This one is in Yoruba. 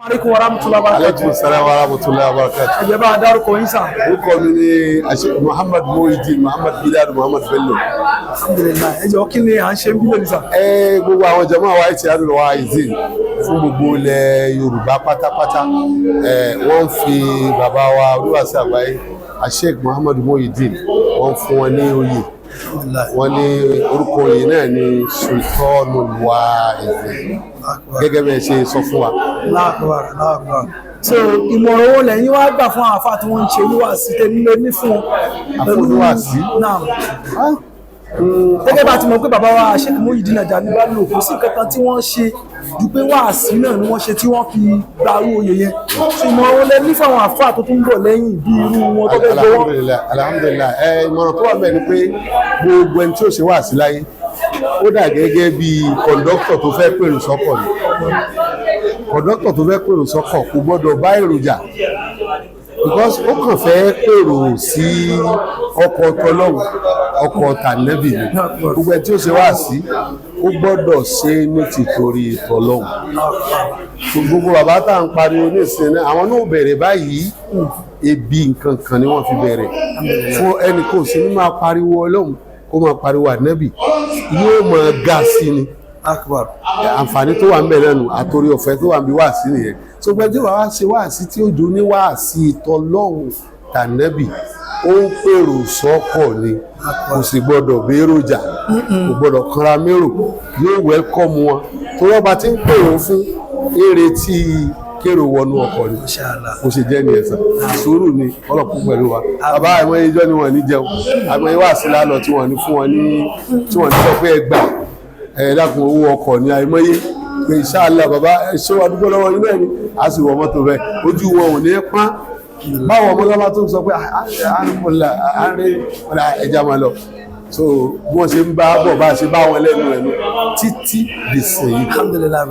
Aleykum warahmatullahi wabarakatuh. Aleykum salaam warahmatullahi wabarakatuh. Ẹ̀jẹ̀ bá a dárúkọ yín sàn. Orúkọ mi ni Sheikh Muhammad Muhyiddin Muhammad Bilal Muhammad Bello. Alhamdulillah. Ẹ̀jẹ̀ kí ni à ń ṣe ń bí lónìí sàn? Gbogbo àwọn jàmáà wa ti àdúrà wa ìzìn fún gbogbo ilẹ̀ Yorùbá pátápátá. Wọ́n ń fi bàbá wa olúwàsí àgbáyé Sheikh Muhammad Muhyiddin wọ́n fún wọn ní oyè. Wọ́n ní orúkọ oyè náà ní Sultanul Wa'izin. Gẹ́gẹ́ bí ẹ ṣe sọ fún wa. Láàbùrà. So ìmọ̀ràn owó lẹ́yìn wá gbà fún àwọn àfáà tí wọ́n ń ṣe olúwàsí tẹ́lẹ̀ ní fún wọn. Olúwàsí. Náà. Gẹ́gẹ́ bá ti mọ̀ pé bàbá wa Sheikh Muhyiddin Ajani Bello kò sí nǹkan kan tí wọ́n ṣe ju pé wáàsí náà ni wọ́n ṣe tí wọ́n fi gbarú oyè yẹn. Ṣùgbọ́n wọn lẹ ní fáwọn àfáà tó tún bọ̀ lẹ́yìn bí irú wọn tó fẹ́ gbowó. Alhamdulillah. Ìmọ̀ràn tó wà bẹ́ẹ̀ ni pé gbogbo ẹni tí ó ṣe wáàsí láyé ó dà gẹ́gẹ́ bí kọ̀ǹdọ́tọ̀ tó fẹ́ pèrò sọ́kọ̀ ni. Kọ̀ǹdọ́tọ̀ tó fẹ́ pèrò sọ́kọ̀ kò gbọ́dọ̀ bá èrò jà because ó kàn fẹ́ pèrò sí ọkọ̀ tọlọ́hun ọkọ̀ tànẹ́bì ni gbogbo ẹ̀ tí ó ṣe wá sí ó gbọ́dọ̀ ṣe ní tìtorí tọlọ́hun. Gbogbo bàbá tá à ń pariwo ní ìsìn náà àwọn náà bẹ̀rẹ̀ báyìí ebi nǹkan kan ni wọ́n fi bẹ̀rẹ̀ fún ẹnì kò sí ní máa pariwo Ọlọ́hun kó máa pariwo ànẹ́bì yóò máa ga sí ni. Àǹfààní tó wà ń bẹ lẹ́nu àtòrí ọ̀fẹ́ tó wà ń bí wáàsí nìyẹn tó gbẹ́jọ́ wá ṣe wáàsí tí ó dùn ní wáàsí tọlọ́hun tànẹ́bì ó ń pèrò sọ́kọ̀ ni kò sì gbọ́dọ̀ béròjà kò gbọ́dọ̀ kanra mérò yóò wẹ́lkọ́mù wọn tó rọ́ba tí ń pèrò fún èrè tí kérò wọnú ọkọ̀ ni kò ṣe jẹ́ ní ẹ̀sán sùúrù ni ọlọ́pù pẹ̀lú wa bàbá àìmọye ìjọ ni wọ́n ní jẹun àìmọye wáàsí lálọ́ tí wọ́n ní fún wọn tí wọ́n ní sọ pé ẹgbà ẹ̀ẹ́dàkùn owó ọkọ̀ ní àìmọye pé inshallah bàbá ẹ̀ṣọ́ àdúgbò lọ́wọ́ inú ẹ̀ ni a sì wọ mọ́tò bẹ́ẹ̀ ojú wọn ò ní pán báwọn ọmọ lọ́wọ́ tó ń sọ pé àárín ẹja máa lọ so bí wọ́n ṣe ń bá bọ̀ bá ṣe bá wọn lẹ́nu ẹ̀nu títí di sèyí. Alhamdulillah.